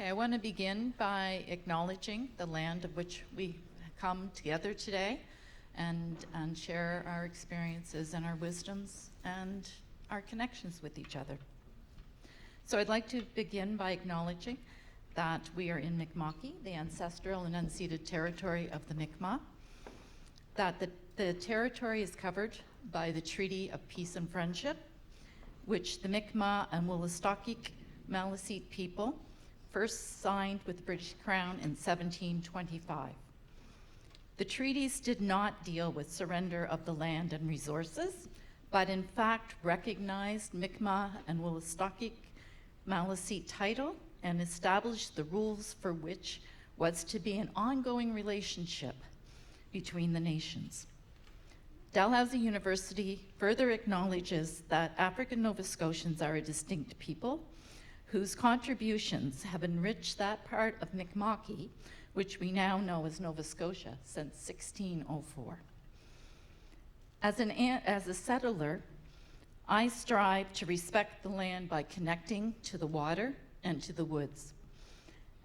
Okay, I want to begin by acknowledging the land of which we come together today and share our experiences and our wisdoms and our connections with each other. So I'd like to begin by acknowledging that we are in Mi'kma'ki, the ancestral and unceded territory of the Mi'kmaq, that the territory is covered by the Treaty of Peace and Friendship, which the Mi'kmaq and Wolastoqiyik Maliseet people first signed with the British Crown in 1725. The treaties did not deal with surrender of the land and resources, but in fact recognized Mi'kmaq and Wolastoqiyik Maliseet title and established the rules for which was to be an ongoing relationship between the nations. Dalhousie University further acknowledges that African Nova Scotians are a distinct people whose contributions have enriched that part of Mi'kma'ki, which we now know as Nova Scotia, since 1604. As a settler, I strive to respect the land by connecting to the water and to the woods,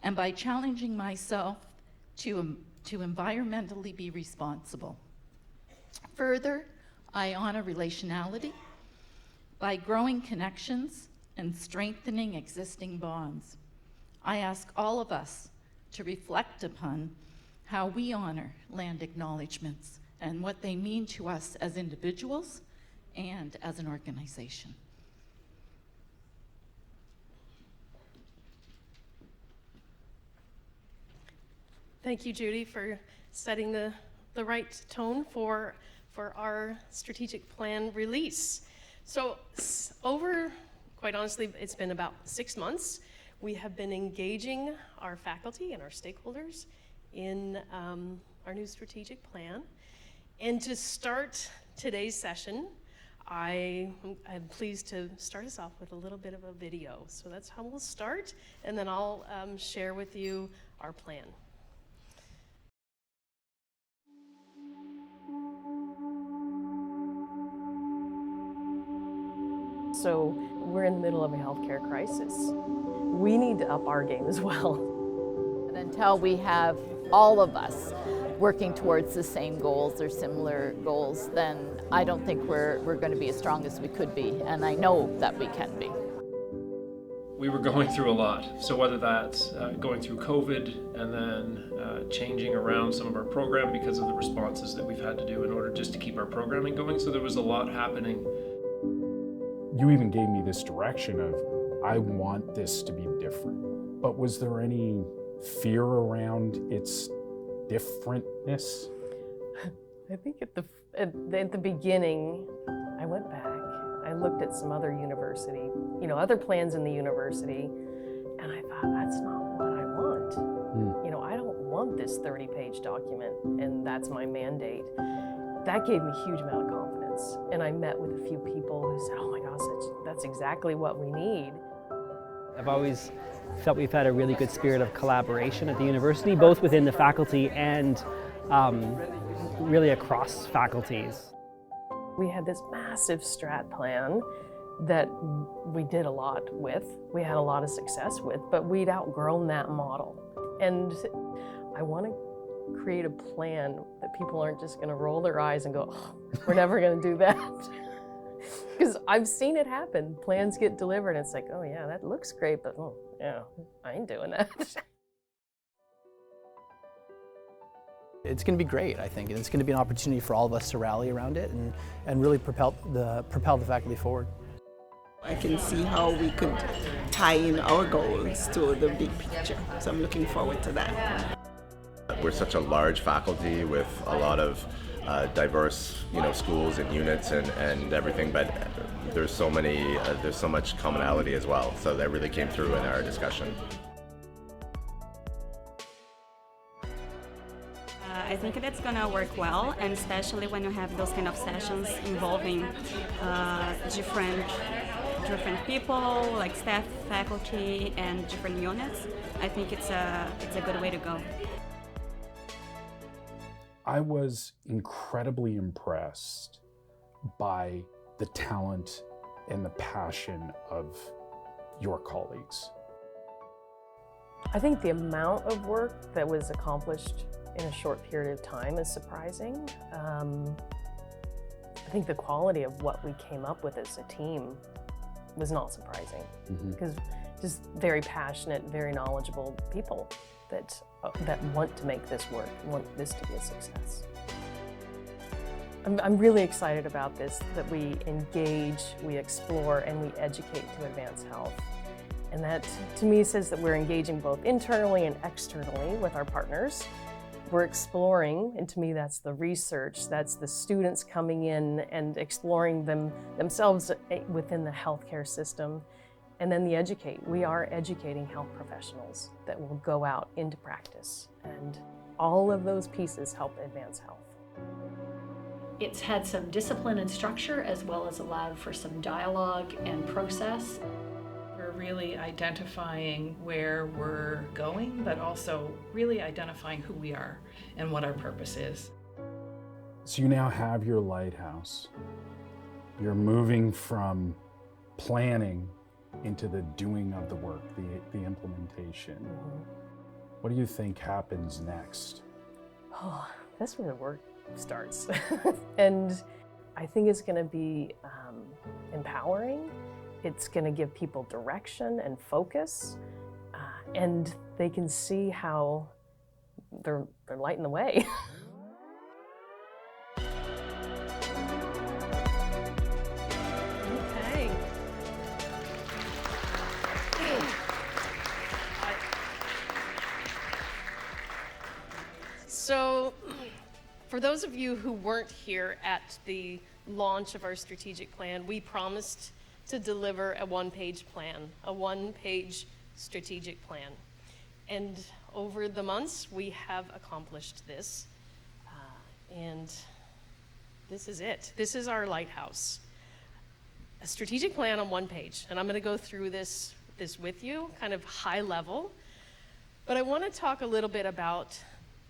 and by challenging myself to environmentally be responsible. Further, I honor relationality by growing connections and strengthening existing bonds. I ask all of us to reflect upon how we honor land acknowledgements and what they mean to us as individuals and as an organization. Thank you, Judy, for setting the right tone for our strategic plan release. So quite honestly, it's been about 6 months. We have been engaging our faculty and our stakeholders in our new strategic plan. And to start today's session, I'm pleased to start us off with a little bit of a video. So that's how we'll start, and then I'll share with you our plan. So we're in the middle of a healthcare crisis. We need to up our game as well. And until we have all of us working towards the same goals or similar goals, then I don't think we're going to be as strong as we could be, and I know that we can be. We were going through a lot, so whether that's going through COVID and then changing around some of our program because of the responses that we've had to do in order just to keep our programming going, so there was a lot happening. You even gave me this direction of, I want this to be different. But was there any fear around its differentness? I think at the beginning, I went back. I looked at some other university, other plans in the university, and I thought, that's not what I want. I don't want this 30-page document, and that's my mandate. That gave me a huge amount of confidence. And I met with a few people who said, oh my gosh, that's exactly what we need. I've always felt we've had a really good spirit of collaboration at the university, both within the faculty and really across faculties. We had this massive strat plan that we did a lot with. We had a lot of success with, but we'd outgrown that model. And I want to create a plan that people aren't just going to roll their eyes and go, oh, we're never going to do that. Because I've seen it happen. Plans get delivered and it's like, oh yeah, that looks great, but oh, yeah, I ain't doing that. It's going to be great, I think, and it's going to be an opportunity for all of us to rally around it and really propel the faculty forward. I can see how we could tie in our goals to the big picture, so I'm looking forward to that. We're such a large faculty with a lot of diverse, schools and units and everything, but there's so much commonality as well. So that really came through in our discussion. I think that's gonna work well, and especially when you have those kind of sessions involving different people, like staff, faculty, and different units. I think it's a good way to go. I was incredibly impressed by the talent and the passion of your colleagues. I think the amount of work that was accomplished in a short period of time is surprising. I think the quality of what we came up with as a team was not surprising, because just very passionate, very knowledgeable people that want to make this work, want this to be a success. I'm really excited about this, that we engage, we explore, and we educate to advance health. And that, to me, says that we're engaging both internally and externally with our partners. We're exploring, and to me that's the research, that's the students coming in and exploring themselves within the healthcare system. And then the educate. We are educating health professionals that will go out into practice. And all of those pieces help advance health. It's had some discipline and structure, as well as allowed for some dialogue and process. We're really identifying where we're going, but also really identifying who we are and what our purpose is. So you now have your lighthouse. You're moving from planning into the doing of the work, the implementation. What do you think happens next? Oh, that's where the work starts. And I think it's going to be empowering. It's going to give people direction and focus, and they can see how they're lighting the way. Okay. So, for those of you who weren't here at the launch of our strategic plan, we promised to deliver a one-page plan, a one-page strategic plan. And over the months, we have accomplished this. And this is it. This is our lighthouse. A strategic plan on one page. And I'm going to go through this with you, kind of high level. But I want to talk a little bit about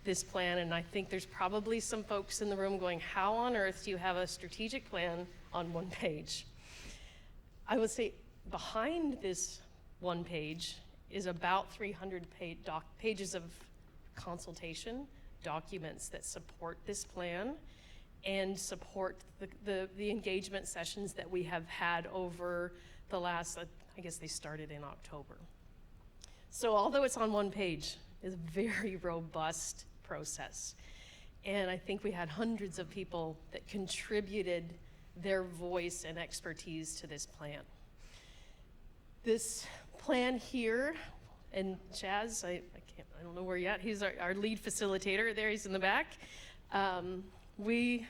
this plan, and I think there's probably some folks in the room going, how on earth do you have a strategic plan on one page? I would say behind this one page is about 300 pages of consultation, documents that support this plan and support the engagement sessions that we have had over the last, I guess they started in October. So although it's on one page, it's a very robust process. And I think we had hundreds of people that contributed their voice and expertise to this plan. This plan here, and Chaz, I don't know where you're at, he's our lead facilitator there, he's in the back. We're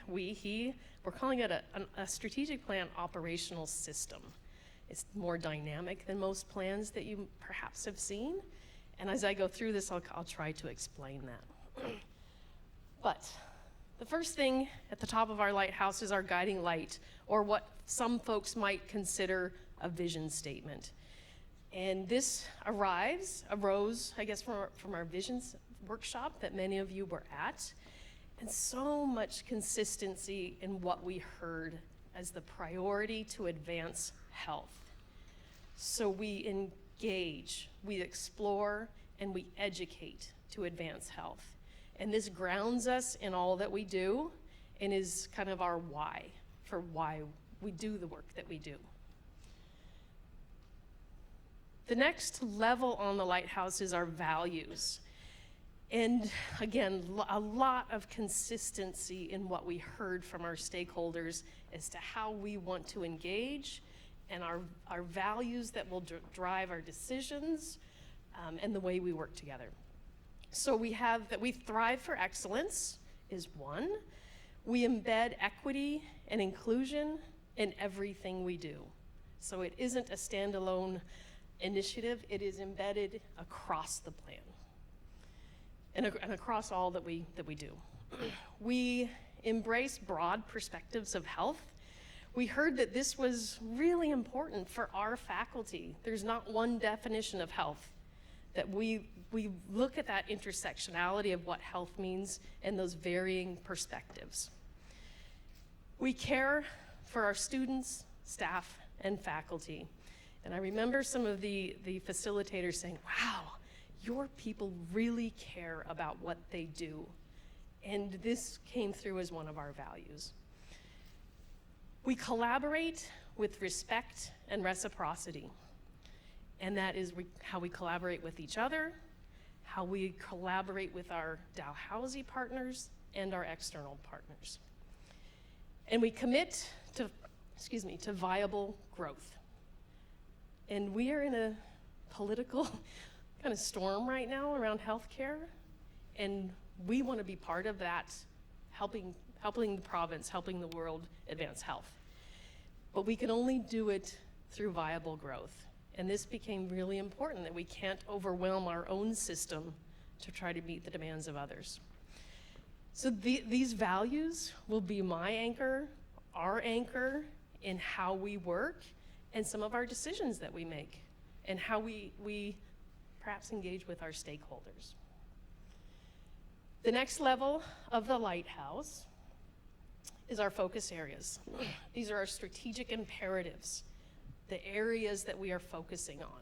calling it a strategic plan operational system. It's more dynamic than most plans that you perhaps have seen. And as I go through this, I'll try to explain that. But the first thing at the top of our lighthouse is our guiding light, or what some folks might consider a vision statement. And this arose, I guess, from our visions workshop that many of you were at, and so much consistency in what we heard as the priority to advance health. So we engage, we explore, and we educate to advance health. And this grounds us in all that we do and is kind of our why, for why we do the work that we do. The next level on the lighthouse is our values. And again, a lot of consistency in what we heard from our stakeholders as to how we want to engage, and our values that will drive our decisions and the way we work together. So we have that we thrive for excellence is one. We embed equity and inclusion in everything we do. So it isn't a standalone initiative, it is embedded across the plan and across all that we do. We embrace broad perspectives of health. We heard that this was really important for our faculty. There's not one definition of health, that we look at that intersectionality of what health means and those varying perspectives. We care for our students, staff, and faculty. And I remember some of the facilitators saying, wow, your people really care about what they do. And this came through as one of our values. We collaborate with respect and reciprocity. And that is how we collaborate with each other, how we collaborate with our Dalhousie partners and our external partners. And we commit to viable growth. And we are in a political kind of storm right now around healthcare, and we want to be part of that, helping the province, helping the world advance health. But we can only do it through viable growth. And this became really important, that we can't overwhelm our own system to try to meet the demands of others. So these values will be my anchor, our anchor in how we work and some of our decisions that we make and how we perhaps engage with our stakeholders. The next level of the lighthouse is our focus areas. These are our strategic imperatives, the areas that we are focusing on.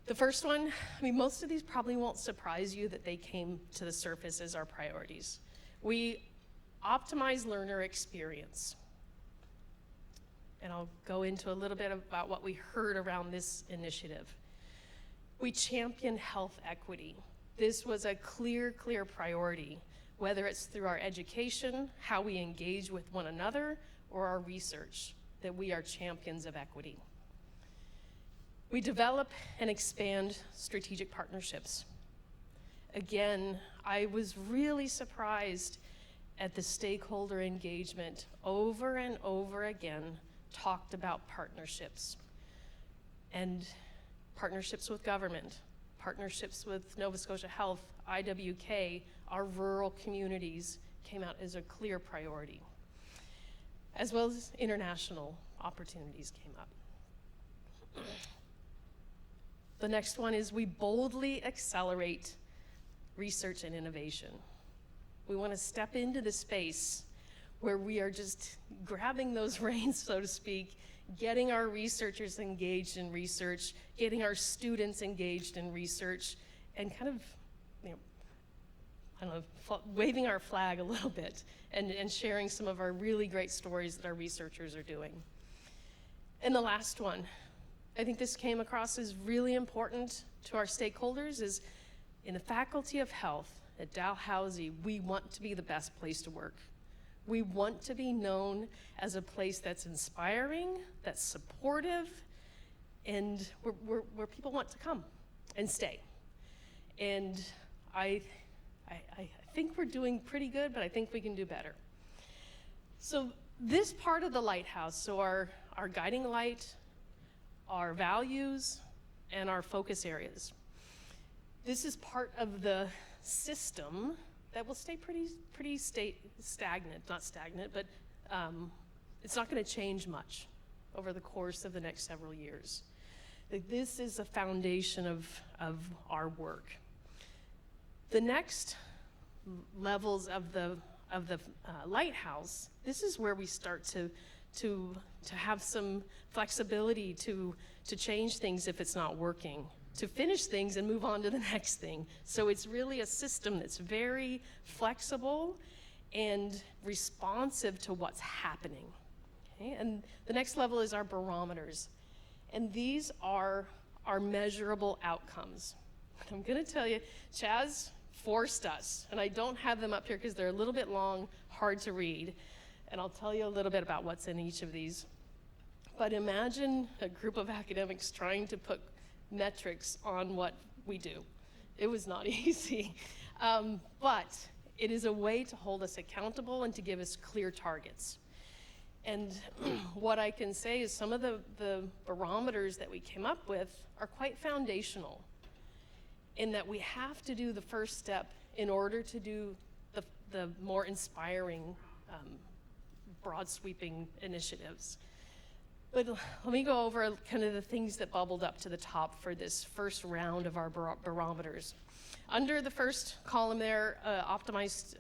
The first one, most of these probably won't surprise you that they came to the surface as our priorities. We optimize learner experience. And I'll go into a little bit about what we heard around this initiative. We champion health equity. This was a clear priority, whether it's through our education, how we engage with one another, or our research, that we are champions of equity. We develop and expand strategic partnerships. Again, I was really surprised at the stakeholder engagement. Over and over again, talked about partnerships. And partnerships with government, partnerships with Nova Scotia Health, IWK, our rural communities came out as a clear priority, as well as international opportunities came up. The next one is we boldly accelerate research and innovation. We want to step into the space where we are just grabbing those reins, so to speak, getting our researchers engaged in research, getting our students engaged in research, and kind of, waving our flag a little bit and sharing some of our really great stories that our researchers are doing. And the last one, I think this came across as really important to our stakeholders, is in the Faculty of Health at Dalhousie, we want to be the best place to work. We want to be known as a place that's inspiring, that's supportive, and where people want to come and stay. And I think we're doing pretty good, but I think we can do better. So this part of the lighthouse, so our guiding light, our values, and our focus areas. This is part of the system that will stay pretty stagnant, not stagnant, but it's not going to change much over the course of the next several years. This is the foundation of our work. The next levels of the lighthouse, this is where we start to have some flexibility to change things if it's not working, to finish things and move on to the next thing. So it's really a system that's very flexible and responsive to what's happening. Okay? And the next level is our barometers. And these are our measurable outcomes. I'm gonna tell you, Chaz forced us, and I don't have them up here because they're a little bit long, hard to read, and I'll tell you a little bit about what's in each of these. But imagine a group of academics trying to put metrics on what we do. It was not easy, but it is a way to hold us accountable and to give us clear targets. And what I can say is some of the barometers that we came up with are quite foundational, in that we have to do the first step in order to do the more inspiring, broad sweeping initiatives. But let me go over kind of the things that bubbled up to the top for this first round of our barometers. Under the first column there, optimized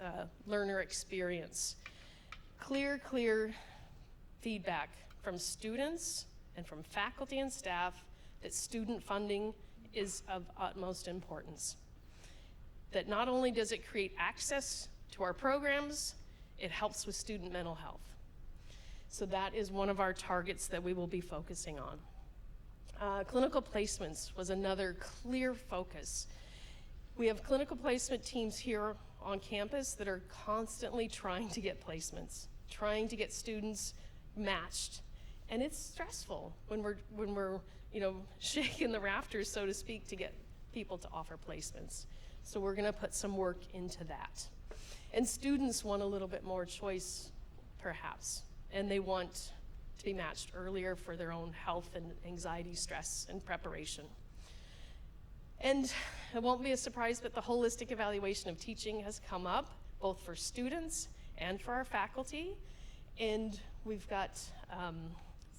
learner experience. Clear feedback from students and from faculty and staff that student funding is of utmost importance. That not only does it create access to our programs, it helps with student mental health. So that is one of our targets that we will be focusing on. Clinical placements was another clear focus. We have clinical placement teams here on campus that are constantly trying to get placements, trying to get students matched. And it's stressful when we're shaking the rafters, so to speak, to get people to offer placements. So we're gonna put some work into that. And students want a little bit more choice, perhaps, and they want to be matched earlier for their own health and anxiety, stress, and preparation. And it won't be a surprise, but the holistic evaluation of teaching has come up, both for students and for our faculty. And we've got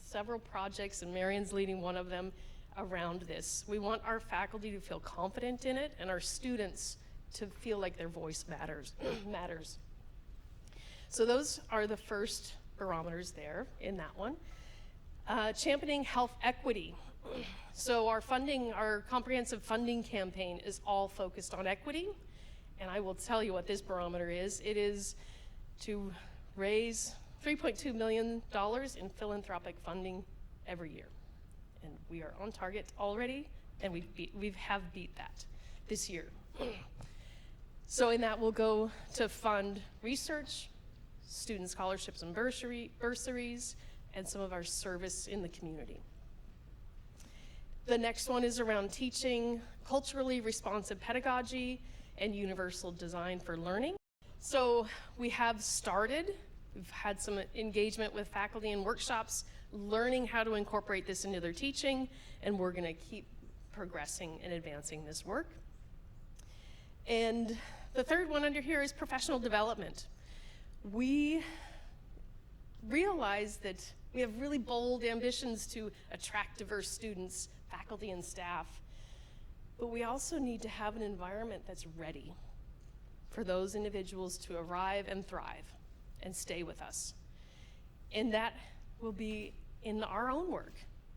several projects, and Marion's leading one of them, around this. We want our faculty to feel confident in it and our students to feel like their voice matters. So those are the first barometers there in that one. Championing health equity. So our comprehensive funding campaign is all focused on equity. And I will tell you what this barometer is. It is to raise $3.2 million in philanthropic funding every year. And we are on target already, and we have beat that this year. So in that we'll go to fund research, student scholarships and bursaries, and some of our service in the community. The next one is around teaching culturally responsive pedagogy and universal design for learning. So we have started, we've had some engagement with faculty in workshops, learning how to incorporate this into their teaching, and we're gonna keep progressing and advancing this work. And the third one under here is professional development. We realize that we have really bold ambitions to attract diverse students, faculty, and staff, but we also need to have an environment that's ready for those individuals to arrive and thrive and stay with us. And that will be in our own work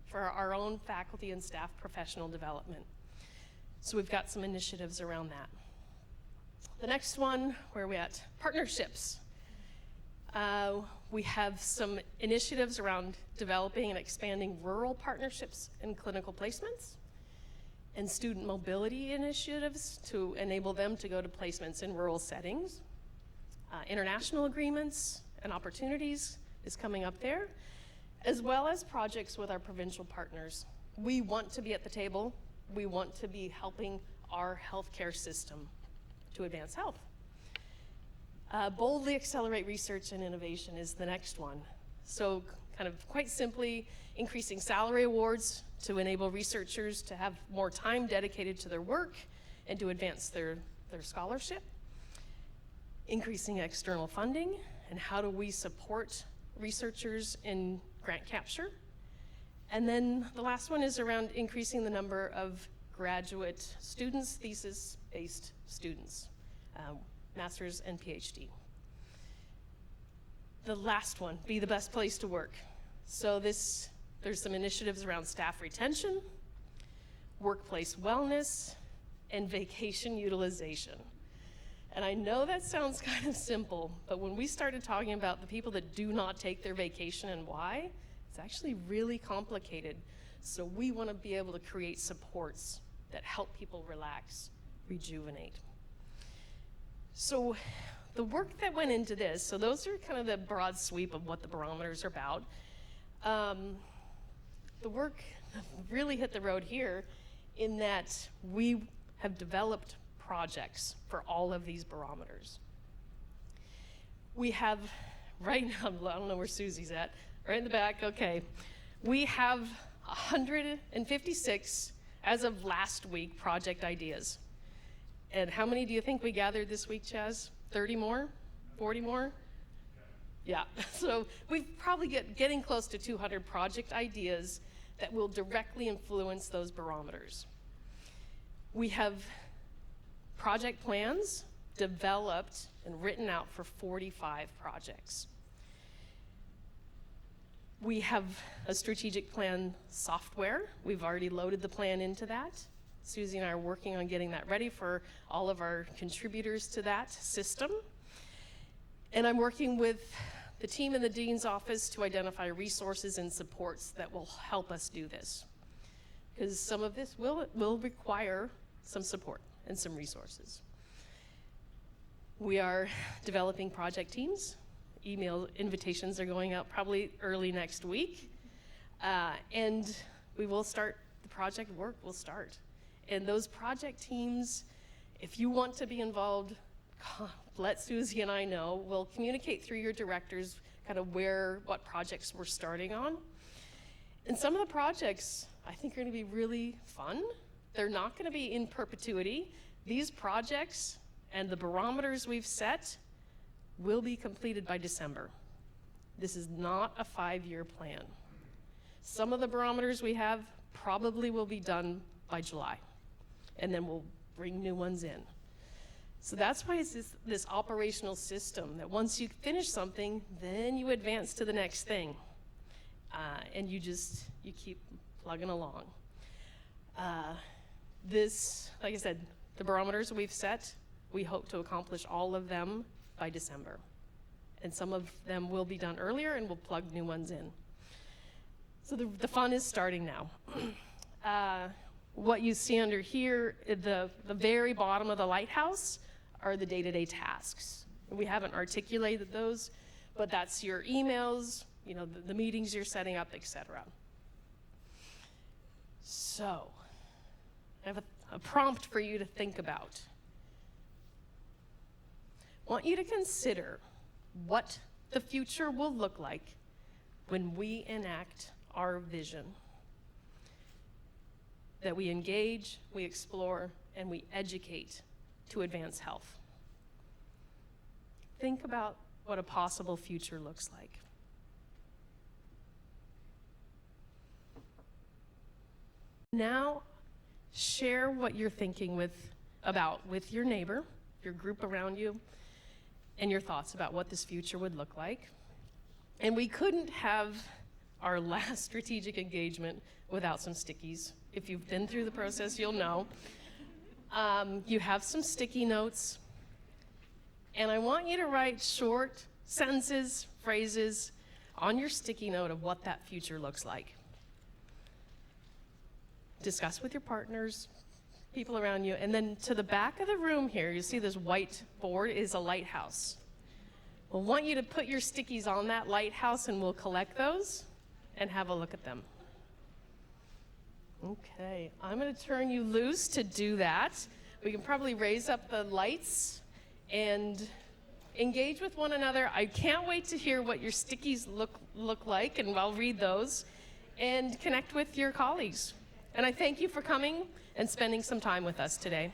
for our own faculty and staff professional development. So we've got some initiatives around that. The next one, where are we at? Partnerships. We have some initiatives around developing and expanding rural partnerships and clinical placements, and student mobility initiatives to enable them to go to placements in rural settings. International agreements and opportunities is coming up there, as well as projects with our provincial partners. We want to be at the table. We want to be helping our healthcare system to advance health. Boldly accelerate research and innovation is the next one. So kind of quite simply, increasing salary awards to enable researchers to have more time dedicated to their work and to advance their scholarship. Increasing external funding, and how do we support researchers in grant capture. And then the last one is around increasing the number of graduate students, thesis-based students, master's and PhD. The last one, be the best place to work. So there's some initiatives around staff retention, workplace wellness, and vacation utilization. And I know that sounds kind of simple, but when we started talking about the people that do not take their vacation and why, it's actually really complicated. So we want to be able to create supports that help people relax, rejuvenate. So the work that went into this, so those are kind of the broad sweep of what the barometers are about. The work really hit the road here in that we have developed projects for all of these barometers. We have, right now, I don't know where Susie's at, right in the back, okay. We have 156, as of last week, project ideas. And how many do you think we gathered this week, Chaz? 30 more? 40 more? Yeah, so we've probably getting close to 200 project ideas that will directly influence those barometers. We have project plans developed and written out for 45 projects. We have a strategic plan software. We've already loaded the plan into that. Susie and I are working on getting that ready for all of our contributors to that system. And I'm working with the team in the Dean's office to identify resources and supports that will help us do this. Because some of this will require some support and some resources. We are developing project teams. Email invitations are going out probably early next week. And we will start, the project work will start. And those project teams, if you want to be involved, let Susie and I know. We'll communicate through your directors kind of what projects we're starting on. And some of the projects I think are going to be really fun. They're not going to be in perpetuity. These projects and the barometers we've set will be completed by December. This is not a 5-year plan. Some of the barometers we have probably will be done by July, and then we'll bring new ones in. So that's why it's this operational system that once you finish something, then you advance to the next thing. And you keep plugging along. Like I said, the barometers we've set, we hope to accomplish all of them by December. And some of them will be done earlier, and we'll plug new ones in. So the fun is starting now. What you see under here, the very bottom of the lighthouse, are the day-to-day tasks. We haven't articulated those, but that's your emails, the meetings you're setting up, etc. So, I have a prompt for you to think about. I want you to consider what the future will look like when we enact our vision. That we engage, we explore, and we educate to advance health. Think about what a possible future looks like. Now, share what you're thinking with your neighbor, your group around you, and your thoughts about what this future would look like. And we couldn't have our last strategic engagement without some stickies. If you've been through the process, you'll know. You have some sticky notes, and I want you to write short sentences, phrases on your sticky note of what that future looks like. Discuss with your partners, people around you, and then to the back of the room here, you see this white board is a lighthouse. We'll want you to put your stickies on that lighthouse, and we'll collect those and have a look at them. Okay, I'm going to turn you loose to do that. We can probably raise up the lights and engage with one another. I can't wait to hear what your stickies look like, and I'll read those, and connect with your colleagues. And I thank you for coming and spending some time with us today.